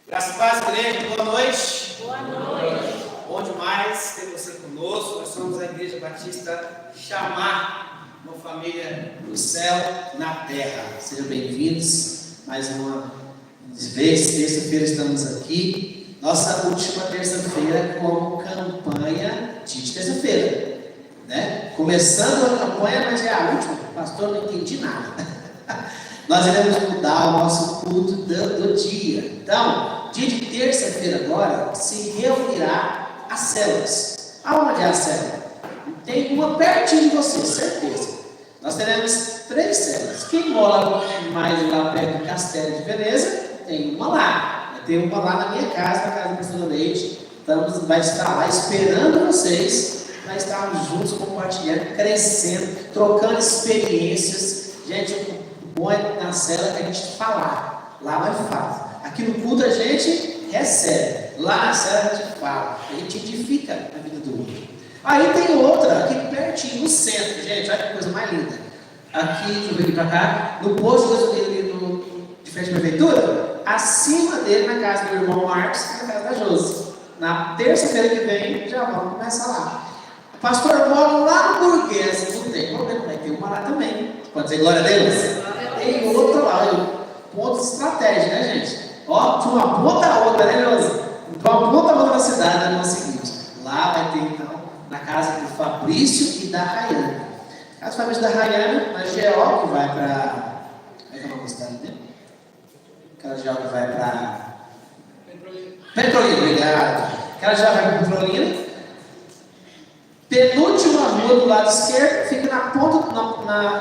Graças a paz, igreja, boa noite. Boa noite. Bom demais ter você conosco. Nós somos a Igreja Batista Chamar, uma família do céu na terra. Sejam bem-vindos. Mais uma vez, terça-feira estamos aqui. Nossa última terça-feira como campanha de terça-feira, né? Começando a campanha, mas é a última. Pastor, não entendi nada. Nós iremos mudar o nosso culto do dia. Então, dia de terça-feira agora, se reunirá as células. Aonde é a célula? Tem uma pertinho de você, certeza. Nós teremos 3 células. Quem mora mais lá perto do Castelo de Veneza, tem uma lá. Tem uma lá na minha casa, na casa do pastor Leite. Vai estar lá esperando vocês, para estarmos juntos, compartilhando, crescendo, trocando experiências. Gente, o bom é na célula que a gente falar. Lá vai falar. Aqui no culto a gente recebe. Lá na célula a gente fala. A gente edifica a vida do outro. Aí tem outra, aqui pertinho, no centro. Gente, olha que coisa mais linda. Aqui, deixa eu vir aqui pra cá. No posto de gasolina de frente à prefeitura, acima dele, na casa do irmão Marcos, na casa da Josi. Na terça-feira que vem, já vamos começar lá. O pastor mora lá no Burguês. Não tem, vamos ver como é que tem uma lá também. Pode dizer glória a Deus? Tem outra lá, ponto de estratégia, né, gente? Ó, de uma ponta a outra, né, Josi? De uma ponta a outra da cidade, né, é o seguinte. Lá vai ter, então, na casa do Fabrício e da Rayane. A casa do Fabrício e da Rayane, na GO, que vai para... Como é que é o nome da cidade dele? Aquela GO que vai para... Petrolina, obrigado. Aquela GO vai para Petrolina. Penúltima rua do lado esquerdo, fica na ponta,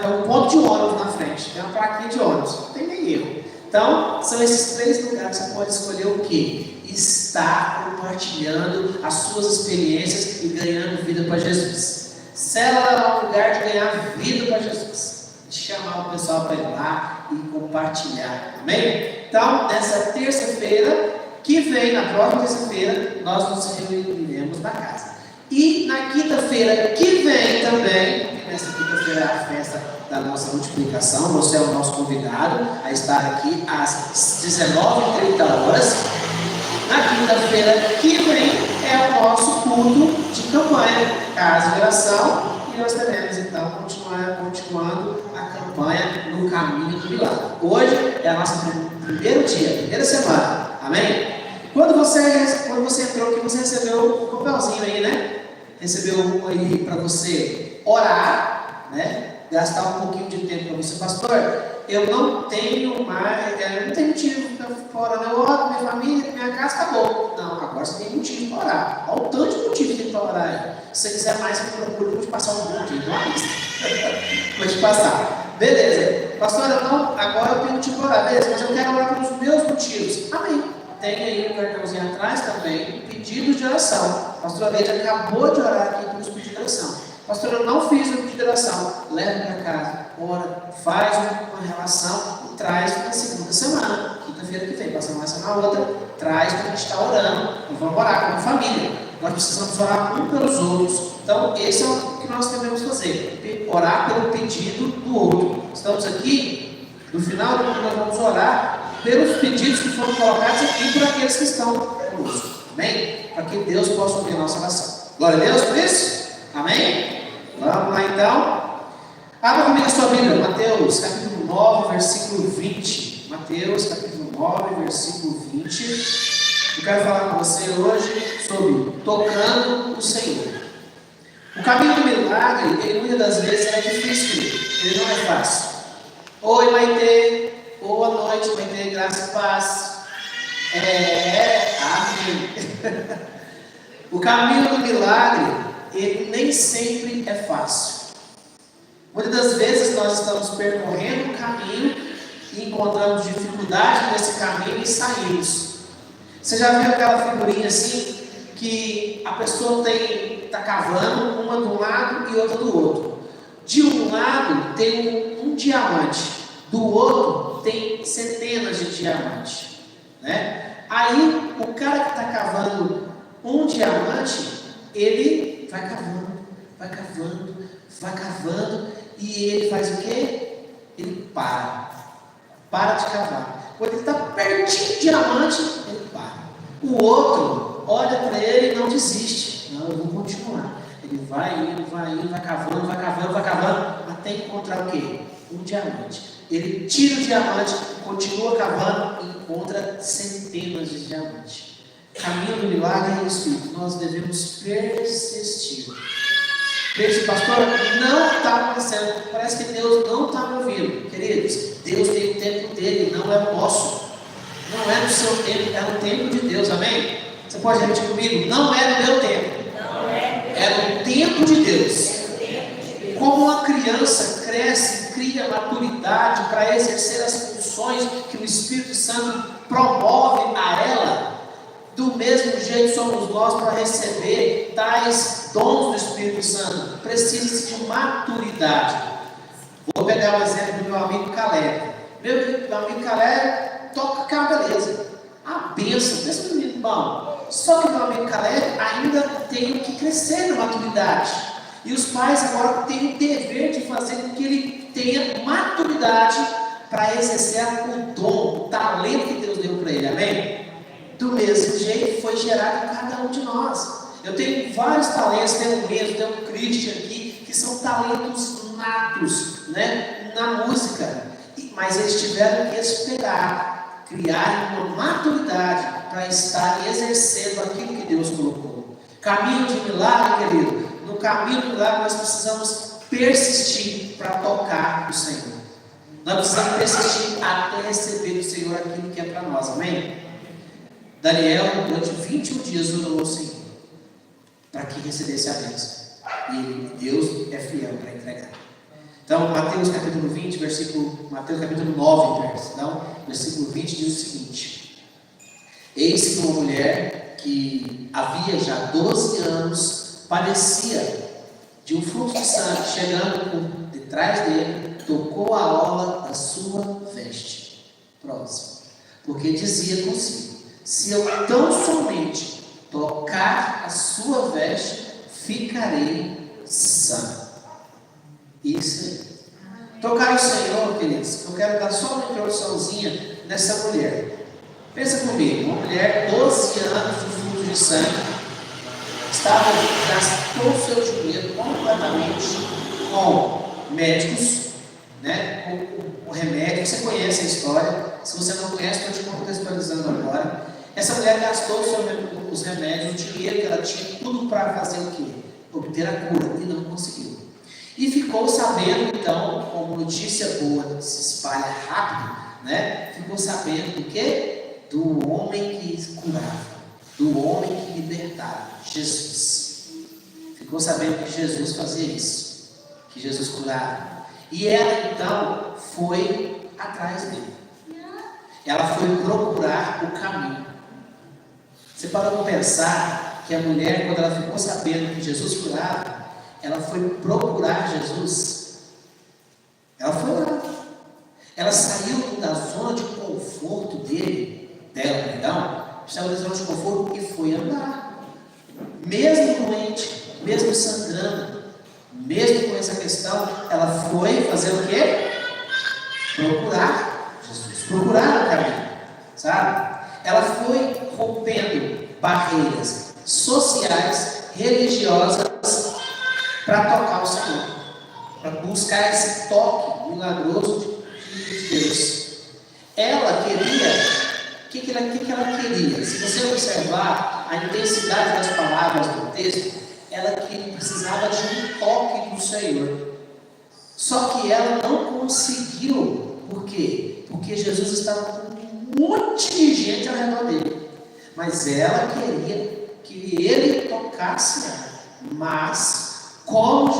é um ponto de ônibus na frente. Tem uma plaquinha de ônibus, não tem nem erro. Então, são esses 3 lugares que você pode escolher o quê? Estar compartilhando as suas experiências e ganhando vida para Jesus. Célula é um lugar de ganhar vida para Jesus. De chamar o pessoal para ir lá e compartilhar. Amém? Então, nessa terça-feira que vem, na próxima terça-feira, nós nos reuniremos na casa. E na quinta-feira que vem também, nessa quinta-feira é a festa da nossa multiplicação. Você é o nosso convidado a estar aqui às 19h30. Na quinta-feira que vem é o nosso culto de campanha, casa de oração, e nós teremos então continuando a campanha no caminho do milagre. Hoje é o nosso primeiro dia, primeira semana, amém? Quando você entrou aqui, você recebeu um papelzinho aí, né? Recebeu um aí para você orar, né? Gastar um pouquinho de tempo com você, pastor. Eu não tenho mais, não tenho motivo para orar, não. Eu oro, minha família, minha casa, acabou. Não, agora você tem motivo para orar. Olha o tanto de motivo que tem para orar aí. Se você quiser mais, eu vou te passar um monte, uma lista. Vou te passar. Beleza. Pastor, agora eu tenho motivo para orar. Beleza, mas eu quero orar pelos meus motivos. Amém. Tem aí um cartãozinho atrás também, pedido de oração. Pastor Leite acabou de orar aqui pelos pedidos de oração. Pastor, eu não fiz o pedido de oração. Leva para casa, ora, faz uma relação e traz na segunda semana. Quinta-feira que vem, passando uma semana na outra, traz para a gente estar orando. E vamos orar como família. Nós precisamos orar um pelos outros. Então, esse é o que nós devemos fazer. Orar pelo pedido do outro. Estamos aqui, no final do culto nós vamos orar pelos pedidos que foram colocados aqui por aqueles que estão conosco. Amém? Para que Deus possa ouvir a nossa oração. Glória a Deus por isso? Amém? Vamos lá então. Abra comigo a sua Bíblia, Mateus capítulo 9, versículo 20. Mateus capítulo 9, versículo 20. Eu quero falar com você hoje sobre tocando o Senhor. O caminho do milagre, ele muitas das vezes é difícil, ele não é fácil. Oi, Maitê. Boa noite, Maitê, graça e paz. Amém. O caminho do milagre, ele nem sempre é fácil. Muitas das vezes nós estamos percorrendo um caminho e encontramos dificuldade nesse caminho e saímos. Você já viu aquela figurinha assim, que a pessoa está cavando, uma de um lado e outra do outro. De um lado tem um diamante, do outro tem centenas de diamantes, né? Aí o cara que está cavando um diamante, ele vai cavando, e ele faz o quê? Ele para de cavar. Quando ele está pertinho do diamante, ele para. O outro olha para ele e não desiste. Não, eu vou continuar. Ele vai indo, vai cavando, até encontrar o quê? Um diamante. Ele tira o diamante, continua cavando e encontra centenas de diamantes. Caminho do milagre é isso. Nós devemos persistir. Pastor, não está acontecendo. Parece que Deus não está me ouvindo. Queridos, Deus tem o tempo dele, não é o nosso. Não é no seu tempo, é no tempo de Deus, amém? Você pode repetir comigo? Não é no meu tempo, é no tempo de Deus. Como uma criança cresce, cria maturidade para exercer as funções que o Espírito Santo promove a ela, do mesmo jeito somos nós para receber tais dons do Espírito Santo. Precisa-se de maturidade. Vou pegar o exemplo do meu amigo Caleb. Meu amigo Caleb toca cá, beleza. A bênção, pensa no menino bom. Só que meu amigo Caleb ainda tem que crescer na maturidade. E os pais agora têm o dever de fazer com que ele tenha maturidade para exercer o dom, o talento que Deus deu para ele, amém? Do mesmo jeito foi gerado em cada um de nós. Eu tenho vários talentos, tenho o mesmo, tenho o Christian aqui, que são talentos natos, né, na música. Mas eles tiveram que esperar, criar uma maturidade para estar exercendo aquilo que Deus colocou. Caminho de milagre, querido. No caminho do milagre nós precisamos persistir para tocar o Senhor. Nós precisamos persistir até receber do Senhor aquilo que é para nós, amém? Daniel, durante 21 dias, orou ao Senhor para que recebesse a bênção. E Deus é fiel para entregar. Então, Mateus capítulo 20, Mateus capítulo 9, versículo 20 diz o seguinte: eis que uma mulher que havia já 12 anos padecia de um fluxo de sangue, chegando por detrás dele, tocou a orla da sua veste. Próximo. Porque dizia consigo: se eu tão somente tocar a sua veste, ficarei sã. Isso aí. Tocar o Senhor, queridos, eu quero dar só uma introduçãozinha nessa mulher. Pensa comigo, uma mulher, 12 anos de fluxo de sangue, gastou o seu dinheiro completamente com médicos, né, com remédio. Você conhece a história. Se você não conhece, estou te contextualizando agora. Essa mulher gastou os remédios, o dinheiro que ela tinha, tudo para fazer o quê? Obter a cura, e não conseguiu. E ficou sabendo, então, como notícia boa se espalha rápido, né? Ficou sabendo do quê? Do homem que curava, do homem que libertava, Jesus. Ficou sabendo que Jesus fazia isso, que Jesus curava. E ela, então, foi atrás dele. Ela foi procurar o caminho. Você parou para pensar que a mulher, quando ela ficou sabendo que Jesus curava, ela foi procurar Jesus. Ela foi lá. Ela saiu da zona de conforto saiu da zona de conforto e foi andar. Mesmo doente, mesmo sangrando, mesmo com essa questão, ela foi fazer o quê? Procurar Jesus, procurar o caminho, sabe? Ela foi rompendo barreiras sociais, religiosas, para tocar o Senhor, para buscar esse toque milagroso de Deus. Ela queria, o que ela queria? Se você observar a intensidade das palavras do texto, ela precisava de um toque do Senhor. Só que ela não conseguiu. Por quê? Porque Jesus estava com um monte de gente ao redor dele. Mas ela queria que ele tocasse ela. Mas como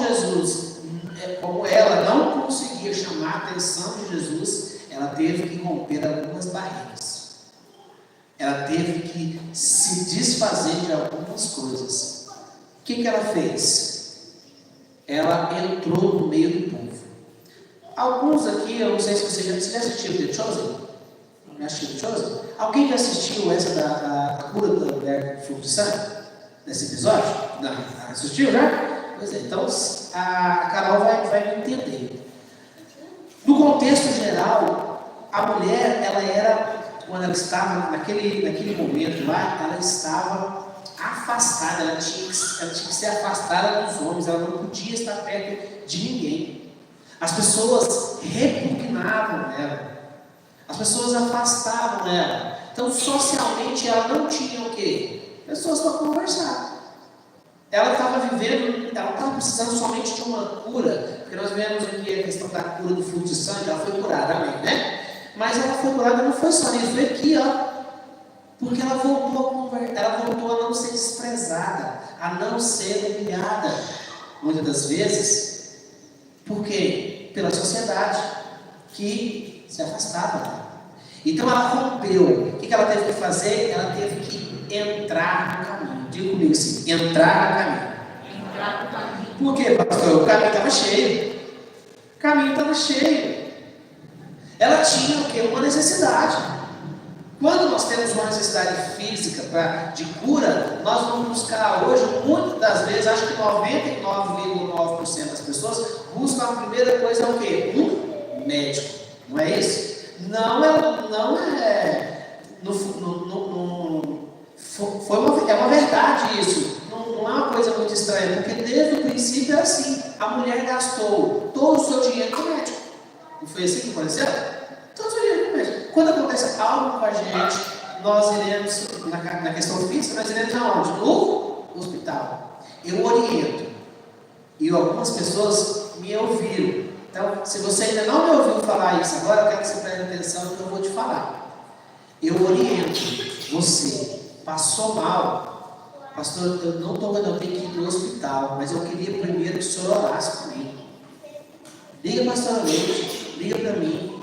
ela não conseguia chamar a atenção de Jesus, ela teve que romper algumas barreiras. Ela teve que se desfazer de algumas coisas. O que ela fez? Ela entrou no meio do povo. Alguns aqui, eu não sei se você já assistiu The Chosen? Já assistiu The Chosen? Alguém já assistiu essa da cura da mulher de fluxo de sangue? Nesse episódio? Não. Assistiu já? Pois é, então a Carol vai me entender. No contexto geral, a mulher, ela era quando ela estava naquele momento lá, ela estava afastada, ela tinha que ser afastada dos homens, ela não podia estar perto de ninguém. As pessoas repugnavam ela, as pessoas afastavam ela. Então, socialmente, ela não tinha o quê? Pessoas para conversar. Ela estava vivendo, ela estava precisando somente de uma cura, porque nós vemos aqui a questão da cura do fluxo de sangue, ela foi curada, amém, né? Mas ela foi curada, não foi só nisso, foi aqui, ó. Porque ela voltou a não ser desprezada, a não ser humilhada, muitas das vezes. Por quê? Pela sociedade, que se afastava dela. Então ela rompeu. O que ela teve que fazer? Ela teve que entrar no caminho. Diga comigo assim, entrar no caminho. Entrar no caminho. Por quê, pastor? O caminho estava cheio. O caminho estava cheio. Ela tinha o quê? Uma necessidade. Quando nós temos uma necessidade física de cura, nós vamos buscar hoje, muitas das vezes, acho que 99,9% das pessoas buscam a primeira coisa o quê? Um médico. Não é isso? É uma verdade isso. Não é uma coisa muito estranha, porque desde o princípio é assim. A mulher gastou todo o seu dinheiro com o médico. Não foi assim que aconteceu? Todo o seu dinheiro com o médico. Quando acontece algo com a gente, nós iremos, na questão física, nós iremos aonde? No hospital. Eu oriento. E algumas pessoas me ouviram. Então, se você ainda não me ouviu falar isso agora, eu quero que você preste atenção no que eu vou te falar. Eu oriento você. Passou mal. Pastor, eu não estou vendo, eu tenho que ir para o hospital, mas eu queria primeiro que o senhor orasse por mim. Liga para a pastora Leite, liga para mim.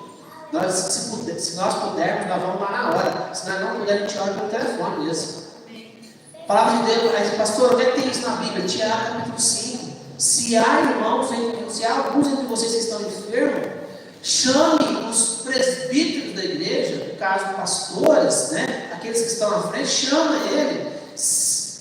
Se nós pudermos, nós vamos lá na hora. Se nós não pudermos, a gente olha pelo telefone mesmo. Palavra de Deus, aí, pastor, onde é que tem isso na Bíblia? Tiago capítulo 5. Se há irmãos, se há alguns entre vocês que estão enfermos, chame os presbíteros da igreja, no caso pastores, né? Aqueles que estão à frente, chama ele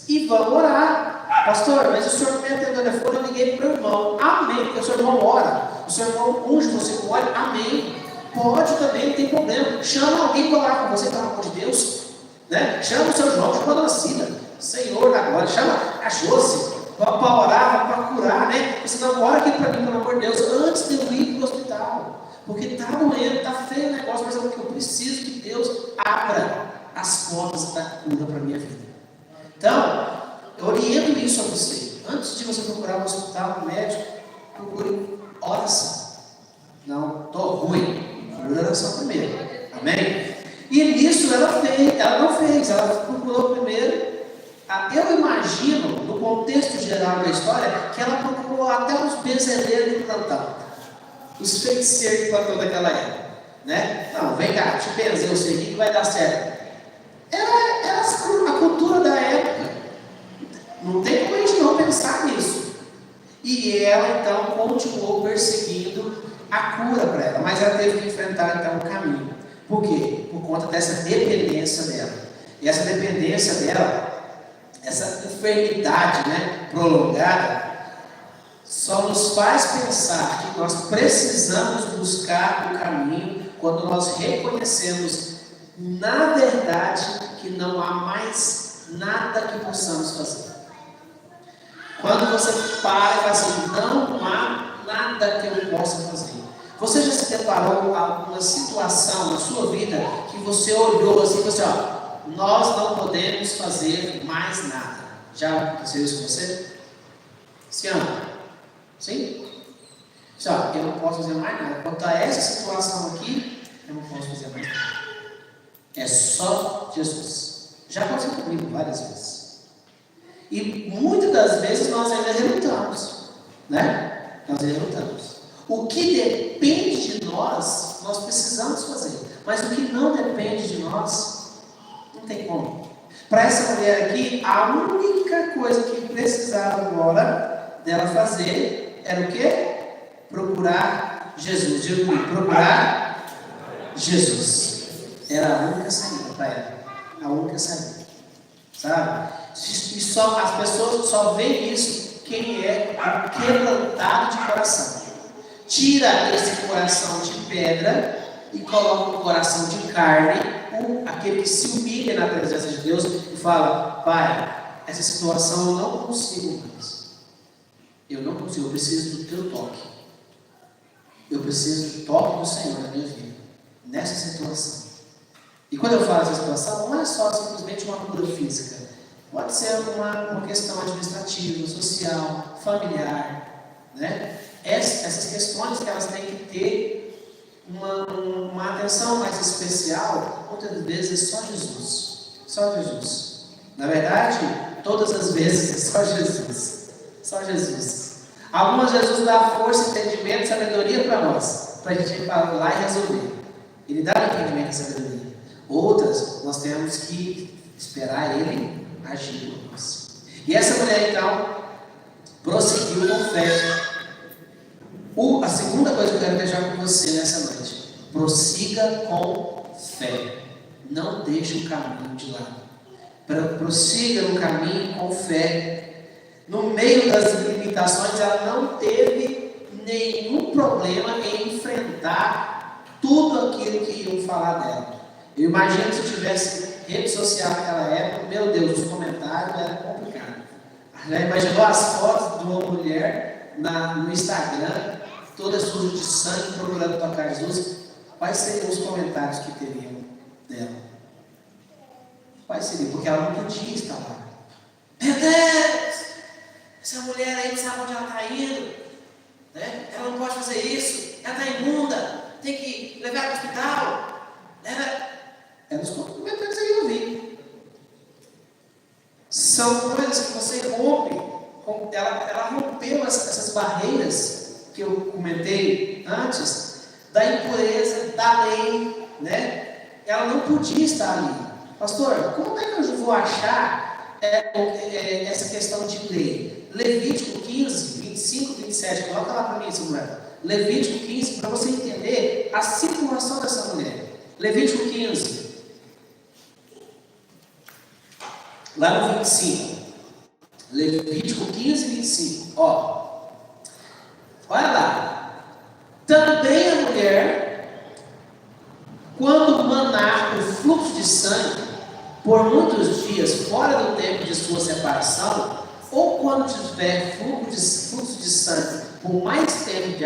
e vão orar. Pastor, mas o senhor não me atendeu o telefone, eu liguei para o irmão. Amém, porque o seu irmão ora. O seu irmão unge você com óleo. Amém. Pode também, não tem problema. Chama alguém para orar com você, pelo amor de Deus. Né? Chama o seu João, chama a dona Cida, Senhor da glória. Chama a Josi para orar, para curar, né? Você não ora aqui para mim, pelo amor de Deus, antes de eu ir para o hospital. Porque está doendo, está feio o negócio, mas eu preciso que Deus abra as portas da cura para a minha vida. Então, eu oriento isso a você. Antes de você procurar um hospital, um médico, procure oração. Não, estou ruim. Procure oração primeiro. Amém? E nisso ela não fez, ela procurou primeiro. Eu imagino, no contexto geral da história, que ela procurou até os benzeleiros de plantão. Os feiticeiros de plantão daquela época. Né? Não, vem cá, te benzer você aqui que vai dar certo. Era a cultura da época. Não tem como a gente não pensar nisso. E ela então continuou perseguindo a cura para ela, mas ela teve que enfrentar então o caminho. Por quê? Por conta dessa dependência dela. E essa dependência dela, essa enfermidade, né, prolongada, só nos faz pensar que nós precisamos buscar o caminho quando nós reconhecemos, na verdade, que não há mais nada que possamos fazer. Quando você para e fala assim, não há nada que eu possa fazer. Você já se deparou com alguma situação na sua vida que você olhou assim e falou assim, ó, nós não podemos fazer mais nada. Já aconteceu isso com você? Sim ou não? Sim? Ó, eu não posso fazer mais nada. Quanto a essa situação aqui, eu não posso fazer mais nada. É só Jesus. Já aconteceu comigo várias vezes. E muitas das vezes nós ainda relutamos, né? Nós ainda relutamos. O que depende de nós, nós precisamos fazer. Mas o que não depende de nós, não tem como. Para essa mulher aqui, a única coisa que precisava agora dela fazer era o quê? Procurar Jesus. Diga comigo, procurar Jesus. Era a única saída para ela. A única saída. Sabe? E as pessoas só veem isso quem é quebrantado de coração. Tira esse coração de pedra e coloca um coração de carne, aquele que se humilha na presença de Deus e fala: Pai, essa situação eu não consigo mais. Eu não consigo, eu preciso do teu toque. Eu preciso do toque do Senhor na minha vida, nessa situação. E quando eu falo essa situação, não é só simplesmente uma cura física. Pode ser uma questão administrativa, social, familiar, né? Essas questões que elas têm que ter uma atenção mais especial, muitas vezes é só Jesus. Só Jesus. Na verdade, todas as vezes é só Jesus. Só Jesus. Algumas Jesus dá força, entendimento, sabedoria para nós, para a gente ir lá e resolver. Ele dá entendimento e sabedoria. Outras, nós temos que esperar Ele agir por nós. E essa mulher, então, prosseguiu com fé. A segunda coisa que eu quero deixar com você nessa noite: prossiga com fé. Não deixe o caminho de lado. Prossiga no caminho com fé. No meio das limitações, ela não teve nenhum problema em enfrentar tudo aquilo que iam falar dela. Eu imagino se tivesse rede social naquela época, meu Deus, os comentários eram complicados. Já imaginou as fotos de uma mulher no Instagram, toda suja de sangue, procurando tocar Jesus? Quais seriam os comentários que teriam dela? Quais seriam? Porque ela não podia estar lá. Meu Deus! Essa mulher aí não sabe onde ela está indo, né? Ela não pode fazer isso, ela está imunda, tem que levar para o hospital. É nos comentários que eu vi. São coisas que você rompe. Ela rompeu essas barreiras que eu comentei antes, da impureza, da lei, né? Ela não podia estar ali. Pastor, como é que eu vou achar essa questão de lei? Levítico 15, 25, 27, coloca lá para mim, Samuel. Levítico 15, para você entender a situação dessa mulher. Levítico 15, lá no 25. Levítico 15, 25. Olha lá. Também a mulher, quando manar o fluxo de sangue por muitos dias fora do tempo de sua separação, ou quando tiver fluxo de sangue por mais tempo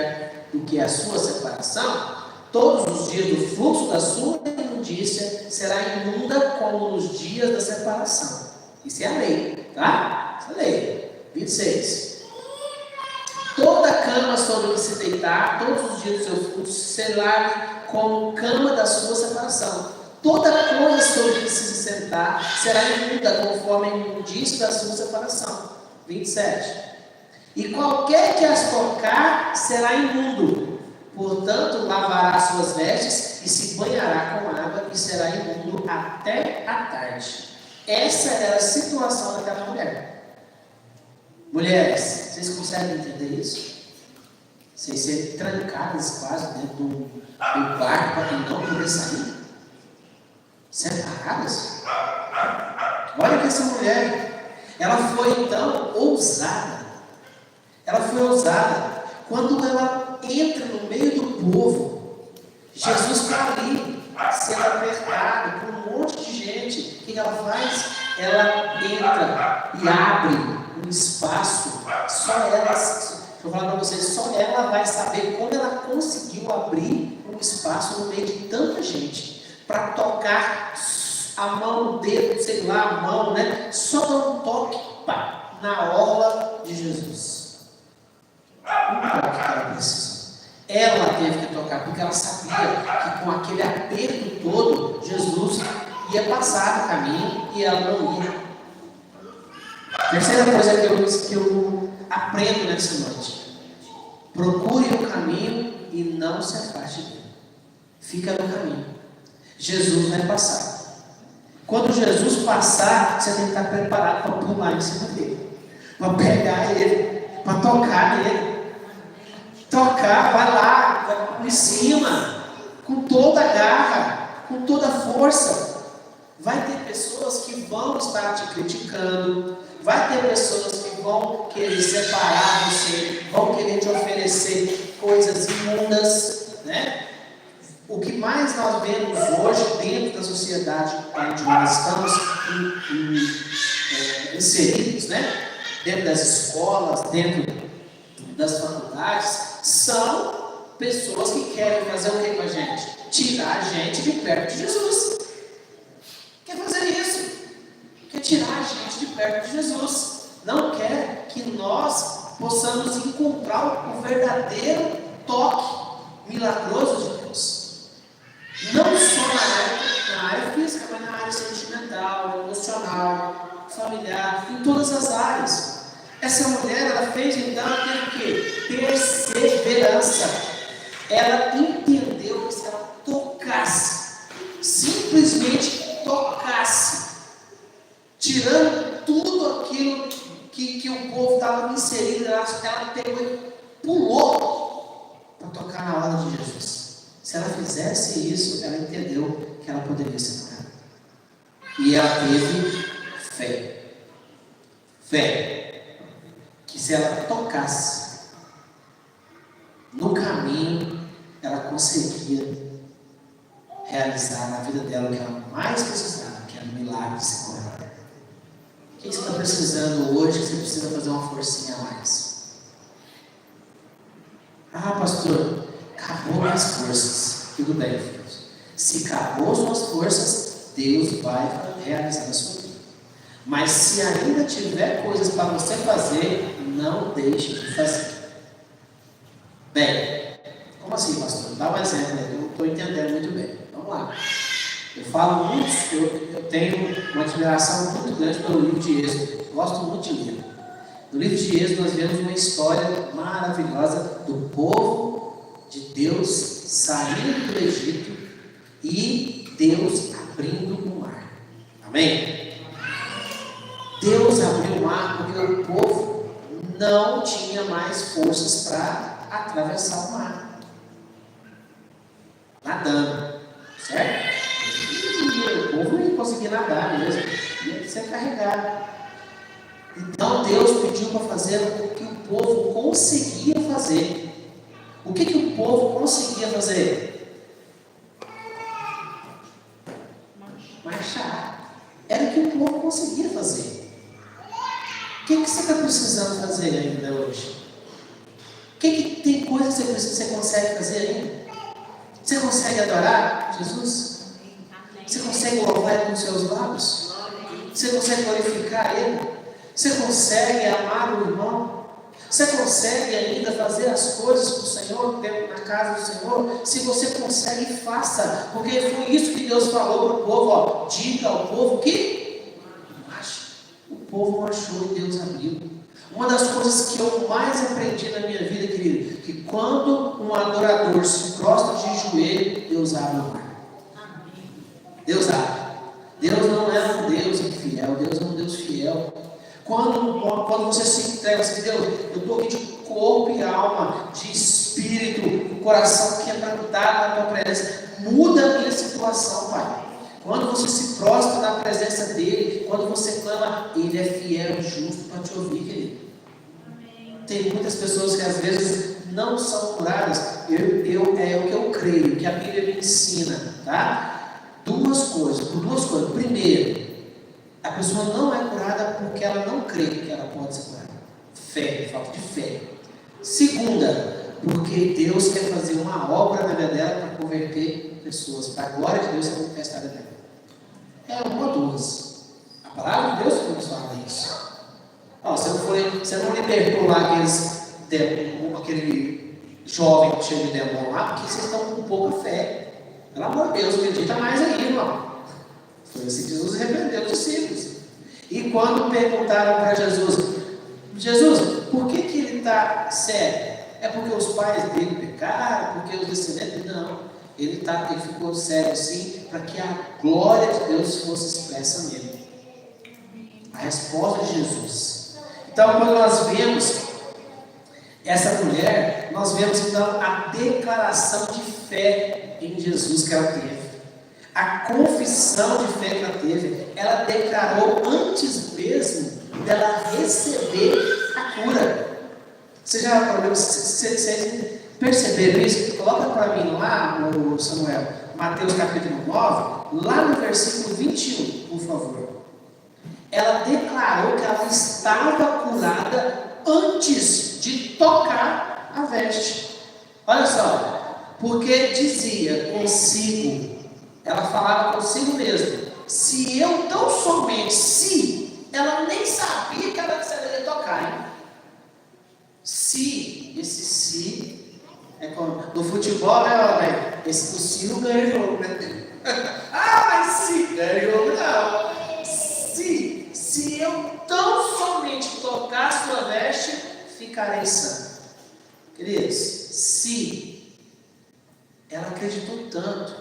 do que a sua separação, todos os dias do fluxo da sua imundícia será imunda como nos dias da separação. Isso é a lei, tá? Isso é a lei. 26. Toda cama sobre que se deitar, todos os dias do seu fluxo, será como cama da sua separação. Toda coisa sobre que se sentar será imunda conforme a imundícia da sua separação. 27. E qualquer que as tocar será imundo. Portanto, lavará suas vestes e se banhará com água e será imundo até a tarde. Essa era a situação daquela mulher. Mulheres, vocês conseguem entender isso? Vocês serem trancadas quase dentro do barco para não poder sair? Separadas? Olha que essa mulher, ela foi então ousada. Ela foi ousada. Quando ela entra no meio do povo, Jesus está ali, sendo apertado por um monte de gente. O que ela faz? Ela entra e abre um espaço. Só ela, deixa eu falar para vocês, só ela vai saber como ela conseguiu abrir um espaço no meio de tanta gente para tocar a mão, o dedo, sei lá, a mão, né? Só dar um toque na orla de Jesus. Um toque que ela precisou. Ela teve que tocar, porque ela sabia que com aquele aperto todo, Jesus ia passar no caminho e ela não ia. Terceira coisa que eu aprendo nessa noite: procure o caminho e não se afaste dele. Fica no caminho. Jesus vai passar. Quando Jesus passar, você tem que estar preparado para pular em cima dele, para pegar ele, para tocar nele. Tocar, vai lá, em cima, com toda a garra, com toda a força. Vai ter pessoas que vão estar te criticando, vai ter pessoas que vão querer separar você, vão querer te oferecer coisas imundas, né? O que mais nós vemos hoje dentro da sociedade onde nós estamos inseridos, né? Dentro das escolas, dentro das faculdades, são pessoas que querem fazer o que com a gente? Tirar a gente de perto de Jesus. Quer fazer isso? Quer tirar a gente de perto de Jesus. Não quer que nós possamos encontrar o verdadeiro toque milagroso de Deus. Não só na área física, mas na área sentimental, emocional, familiar, em todas as áreas. Essa mulher, ela fez então aquilo que? Perseverança. Ela entendeu que se ela tocasse, simplesmente tocasse, tirando tudo aquilo que o povo estava inserido, ela pegou e pulou para tocar na hora de Jesus. Se ela fizesse isso, ela entendeu que ela poderia ser curada. E ela teve fé. Fé. Que se ela tocasse no caminho, ela conseguia realizar na vida dela o que ela mais precisava, que era um milagre de ser curada. O que você está precisando hoje que você precisa fazer uma forcinha a mais? Ah, pastor, acabou minhas forças. Tudo bem, filhos. Se acabou as suas forças, Deus vai realizar a sua vida. Mas se ainda tiver coisas para você fazer, não deixe de fazer. Bem, como assim, pastor? Dá um exemplo aí, eu não estou entendendo muito bem. Vamos lá. Eu falo muito, eu tenho uma admiração muito grande pelo livro de Êxodo. Gosto muito de ler. No livro de Êxodo nós vemos uma história maravilhosa do povo de Deus saindo do Egito e Deus abrindo o mar. Amém? Deus abriu o mar porque o povo não tinha mais forças para atravessar o mar. Nadando. Certo? E o povo não ia conseguir nadar mesmo. Ia ser carregado. Então Deus pediu para fazer o que o povo conseguia fazer. O que o povo conseguia fazer? Marchar. Era o que o povo conseguia fazer. O que você está precisando fazer ainda hoje? Tem coisa que você consegue fazer ainda? Você consegue adorar Jesus? Você consegue louvar Ele com seus lábios? Você consegue glorificar Ele? Você consegue amar o irmão? Você consegue ainda fazer as coisas para o Senhor, na casa do Senhor? Se você consegue, faça. Porque foi isso que Deus falou para o povo. Ó, diga ao povo que marche. O povo marchou e Deus abriu. Uma das coisas que eu mais aprendi na minha vida, querido, que quando um adorador se prostra de joelho, Deus abre o mar. Deus abre. Deus não é um Deus infiel, Deus é um Deus fiel. Quando você se entrega assim, Deus, eu estou aqui de corpo e alma, de espírito, o coração quebrantado na tua presença, muda a minha situação, Pai. Quando você se prostra na presença dEle, quando você clama, Ele é fiel e justo para te ouvir, querido. Tem muitas pessoas que às vezes não são curadas. É o que eu creio, que a Bíblia me ensina, tá? Por duas coisas. Primeiro, a pessoa não é curada porque ela não crê que ela pode ser curada. Fé, falta de fé. Segunda, porque Deus quer fazer uma obra na vida dela para converter pessoas, para a glória de Deus ser manifestada nela. É uma ou duas. A palavra de Deus que nos fala isso. Ó, você não libertou lá aquele jovem cheio de demônio lá, porque vocês estão com pouca fé. Pelo amor de Deus, acredita mais aí, irmão. Foi assim que Jesus repreendeu os discípulos. E quando perguntaram para Jesus, por que ele está cego? É porque os pais dele pecaram? Porque os descendentes? Não. Ele ficou cego assim, para que a glória de Deus fosse expressa nele. A resposta de Jesus. Então, quando nós vemos essa mulher, nós vemos então a declaração de fé em Jesus que ela teve. A confissão de fé que ela teve, ela declarou antes mesmo dela receber a cura. Você já perceberam isso? Coloca para mim lá, o Samuel, Mateus capítulo 9, lá no versículo 21, por favor. Ela declarou que ela estava curada antes de tocar a veste. Olha só, porque dizia consigo, ela falava consigo mesma, se eu tão somente, se, ela nem sabia que ela precisaria tocar, hein? Se, esse se, é como no futebol, né, velho? Esse se não ganha jogo, né? Ah, mas se ganha jogo, não. Se eu tão somente tocar a sua veste, ficarei sã. Queridos, se ela acreditou tanto,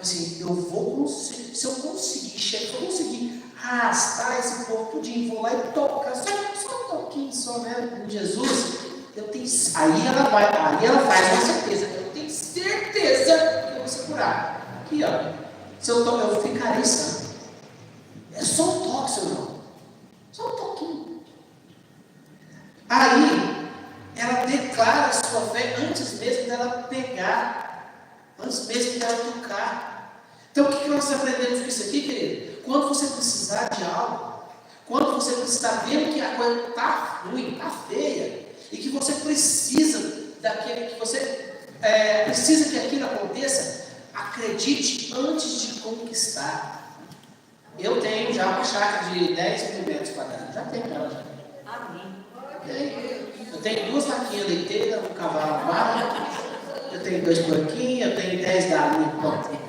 assim, eu vou conseguir, se eu conseguir, se eu conseguir arrastar esse povo tudinho, vou lá e tocar, só um toquinho só, né, em Jesus, eu tenho, aí ela faz uma certeza, eu tenho certeza que eu vou ser curado. Aqui, ó, se eu tocar, eu ficarei sã. É só um toque, seu irmão, só um toquinho. Aí, ela declara a sua fé antes mesmo dela pegar, antes mesmo dela tocar. Então, o que nós aprendemos com isso aqui, querido? Quando você precisar de algo, quando você está vendo que a coisa está ruim, está feia, e que você precisa daquele, que você precisa que aquilo aconteça, acredite antes de conquistar. Eu tenho já uma chácara de 10 mil metros quadrados, já tenho ela já. Amém. Eu tenho 2 vaquinhas leiteiras, um cavalo barra, eu tenho 2 porquinhos, eu tenho 10 galinhas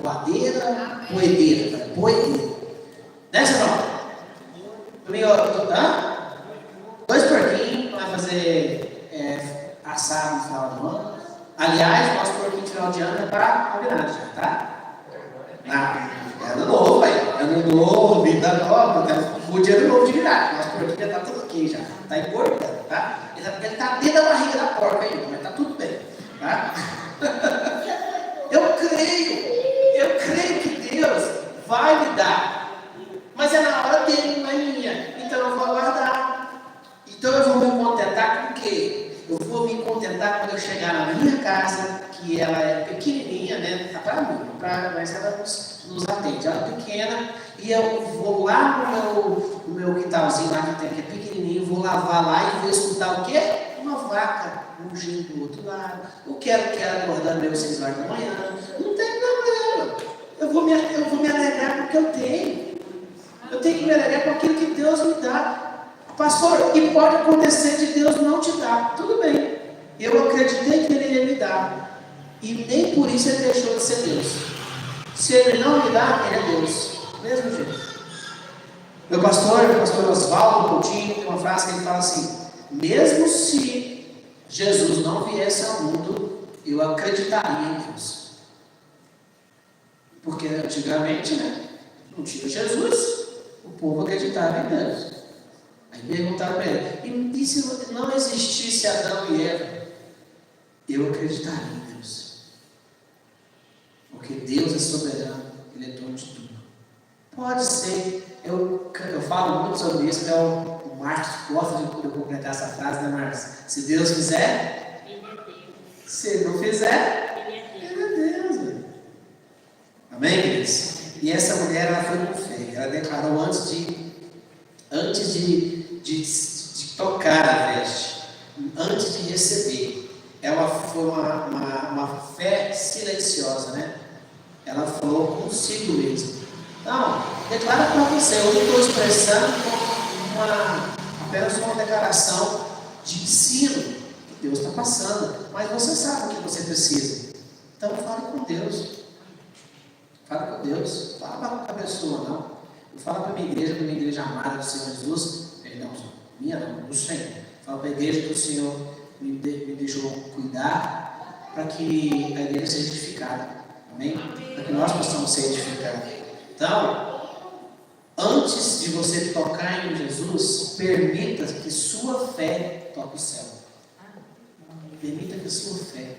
coadeira, poedeira. Né, senhor? Comigo, 2 porquinhos para fazer assado no final do ano. Aliás, nosso porquinho de final de ano é para homenagem, tá? É ano novo, velho. Ano novo, vida nova, o dia do novo de virar. Nosso porquinho já está tudo aqui, já está engordando, tá? Ele está dentro da barriga da porca ainda, mas está tudo bem, tá? Eu creio que Deus vai me dar, mas é na hora dele, não é minha, então eu vou aguardar. Então eu vou me contentar com o quê? Eu vou me contentar quando eu chegar na minha casa, que ela é pequenininha, né? Para mim, mas ela nos atende. Ela é pequena e eu vou lá no meu quintalzinho lá que é pequenininho, vou lavar lá e vou escutar o quê? Uma vaca rugindo do outro lado. Eu quero acordar meus 6 horas da manhã. Não tem problema. Eu vou me alegrar com o que eu tenho. Eu tenho que me alegrar com aquilo que Deus me dá. Pastor, e pode acontecer de Deus não te dar. Tudo bem. Eu acreditei que Ele ia me dar. E nem por isso Ele deixou de ser Deus. Se Ele não me dá, Ele é Deus. Mesmo jeito. Meu pastor Oswaldo Coutinho, tem uma frase que ele fala assim: mesmo se Jesus não viesse ao mundo, eu acreditaria em Deus. Porque antigamente, né, não tinha Jesus, o povo acreditava em Deus. Aí perguntaram para ele: e se não existisse Adão e Eva? Eu acreditaria em Deus. Porque Deus é soberano, Ele é dono de tudo. Pode ser, eu falo muito sobre isso, que o Marcos gosta de completar essa frase, né, Marcos? Se Deus fizer, se Ele não fizer, Ele é Deus. Né? Amém, queridos? E essa mulher, ela foi com fé. Ela declarou antes de tocar a veste, antes de receber. Ela foi uma fé silenciosa, né? Ela falou consigo mesmo. Então, declara para você. Eu não estou expressando apenas uma declaração de ensino que Deus está passando, mas você sabe o que você precisa. Então, fale com Deus. Fale com Deus. Fala com a pessoa, não. Eu falo para a minha igreja amada do Senhor Jesus, perdão, minha não, do Senhor. Falo para a igreja que o Senhor me deixou cuidar para que a igreja seja edificada. Amém? Para que nós possamos ser edificados. Então, antes de você tocar em Jesus, permita que sua fé toque o céu. Permita que sua fé.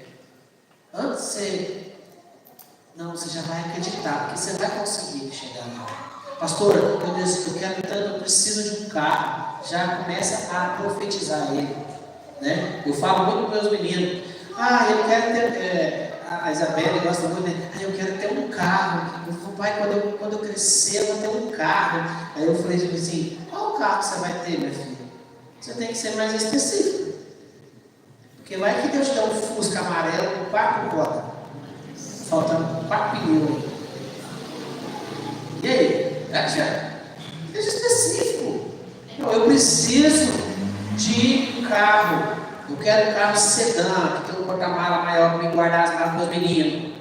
Antes você já vai acreditar, porque você vai conseguir chegar lá. Pastor, meu Deus, eu quero tanto, eu preciso de um carro. Já começa a profetizar ele. Né? Eu falo muito para os meus meninos. Eu quero ter. A Isabelle gosta muito, né? Eu quero ter um carro. Eu falei, pai, quando eu crescer, eu vou ter um carro. Aí eu falei assim: qual carro você vai ter, minha filha? Você tem que ser mais específico. Porque vai que Deus te dá um Fusca amarelo com 4 rodas, faltando 4 pneus. E aí? Seja específico. Eu preciso de um carro. Eu quero um carro sedã, que tem um porta-mala maior para me guardar as malas dos meninos.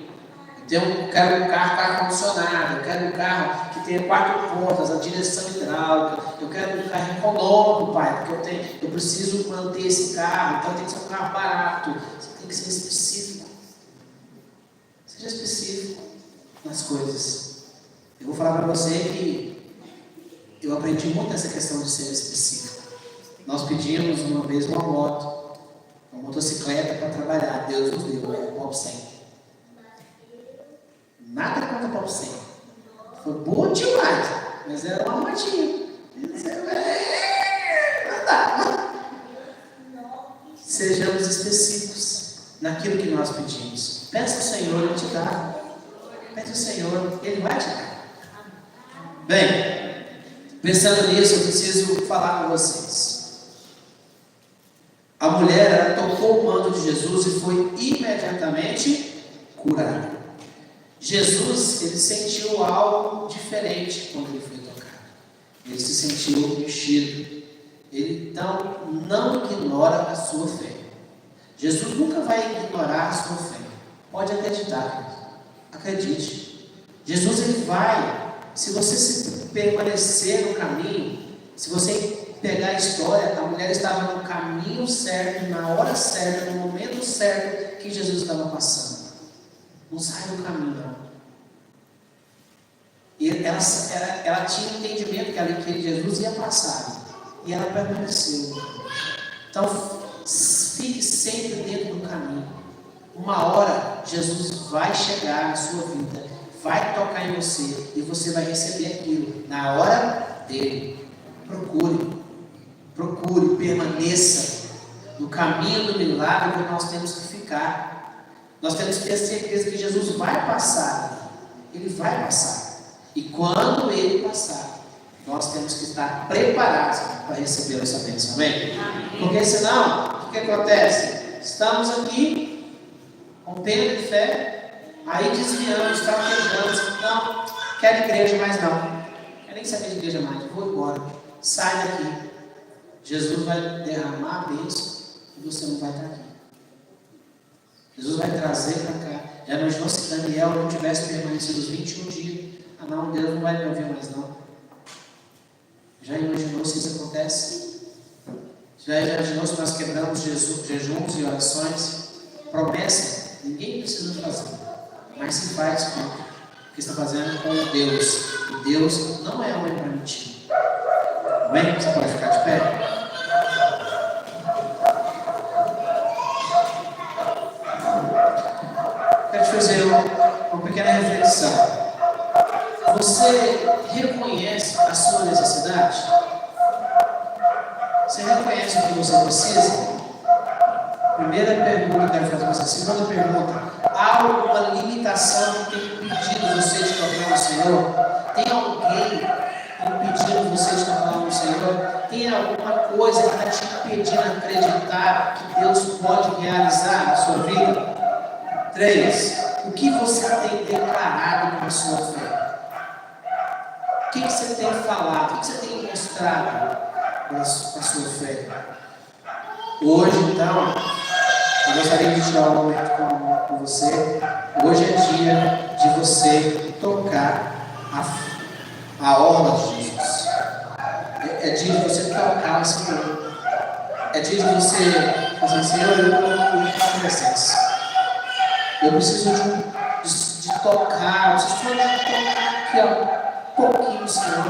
Eu quero um carro com ar-condicionado. Eu quero um carro que tenha 4 portas, a direção hidráulica. Eu quero um carro econômico, pai, porque eu preciso manter esse carro. Então tem que ser um carro barato. Você tem que ser específico. Seja específico nas coisas. Eu vou falar para você que eu aprendi muito essa questão de ser específico. Nós pedimos uma vez uma moto, uma motocicleta para trabalhar. Deus nos deu, o Pop 100. Nada contra o Pop 100. Foi boa demais, mas era uma motinha. Sejamos específicos naquilo que nós pedimos. Peça ao Senhor, Ele te dá. Peça ao Senhor, Ele vai te dar. Bem, pensando nisso, eu preciso falar com vocês. A mulher, ela tocou o manto de Jesus e foi imediatamente curada. Jesus, ele sentiu algo diferente quando ele foi tocado. Ele se sentiu mexido. Ele, então, não ignora a sua fé. Jesus nunca vai ignorar a sua fé. Pode acreditar. Acredite. Jesus, ele vai. Se você se permanecer no caminho, se você pegar a história, a mulher estava no caminho certo, na hora certa, no momento certo que Jesus estava passando. Não sai do caminho, não. E ela tinha entendimento que Jesus ia passar. E ela permaneceu. Então, fique sempre dentro do caminho. Uma hora, Jesus vai chegar na sua vida, vai tocar em você, e você vai receber aquilo na hora dele. Procure, permaneça no caminho do milagre que nós temos que ficar. Nós temos que ter certeza que Jesus vai passar. Ele vai passar. E quando ele passar, nós temos que estar preparados para receber essa bênção. Amém? Porque senão, o que acontece? Estamos aqui com pena de fé, aí desviamos, traquejamos. Não, quero igreja mais não. Quero nem saber de igreja mais. Vou embora. Sai daqui. Jesus vai derramar a bênção e você não vai estar aqui. Jesus vai trazer para cá. Já imaginou se Daniel não tivesse permanecido os 21 dias? Não, Deus não vai me ouvir mais não. Já imaginou se isso acontece? Já imaginou se nós quebramos jejuns e orações? Promessa, ninguém precisa fazer. Mas se faz porque está fazendo com Deus. E Deus não é homem para mentir. Amém? Você pode ficar de pé? Quero te fazer uma pequena reflexão. Você reconhece a sua necessidade? Você reconhece o que você precisa? Primeira pergunta que eu quero fazer para você. Segunda pergunta: há alguma limitação que tem impedido você de tocar no Senhor? Tem alguém impedindo você de tocar no Senhor? Tem alguma coisa que está te impedindo de acreditar que Deus pode realizar na sua vida? 3. O que você tem declarado com a sua fé? O que você tem falado? O que você tem mostrado com a sua fé? Hoje, então, eu gostaria de tirar um momento com você. Hoje é dia de você tocar a orla de Jesus. É dia de você tocar o Senhor. É dia de você fazer, Senhor, eu estou em tua presença. Eu preciso de tocar, eu preciso de tocar aqui, ó. Um pouquinho, Senhor,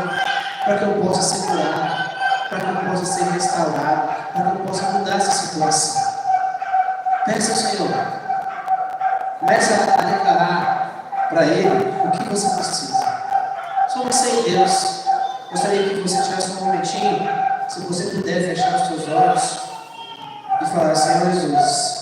para que eu possa ser curado, para que eu possa ser restaurado, para que eu possa mudar essa situação. Peça ao Senhor, comece a declarar para Ele o que você precisa. Só você e Deus. Gostaria que você tivesse um momentinho, se você puder fechar os seus olhos e falar: Senhor Jesus,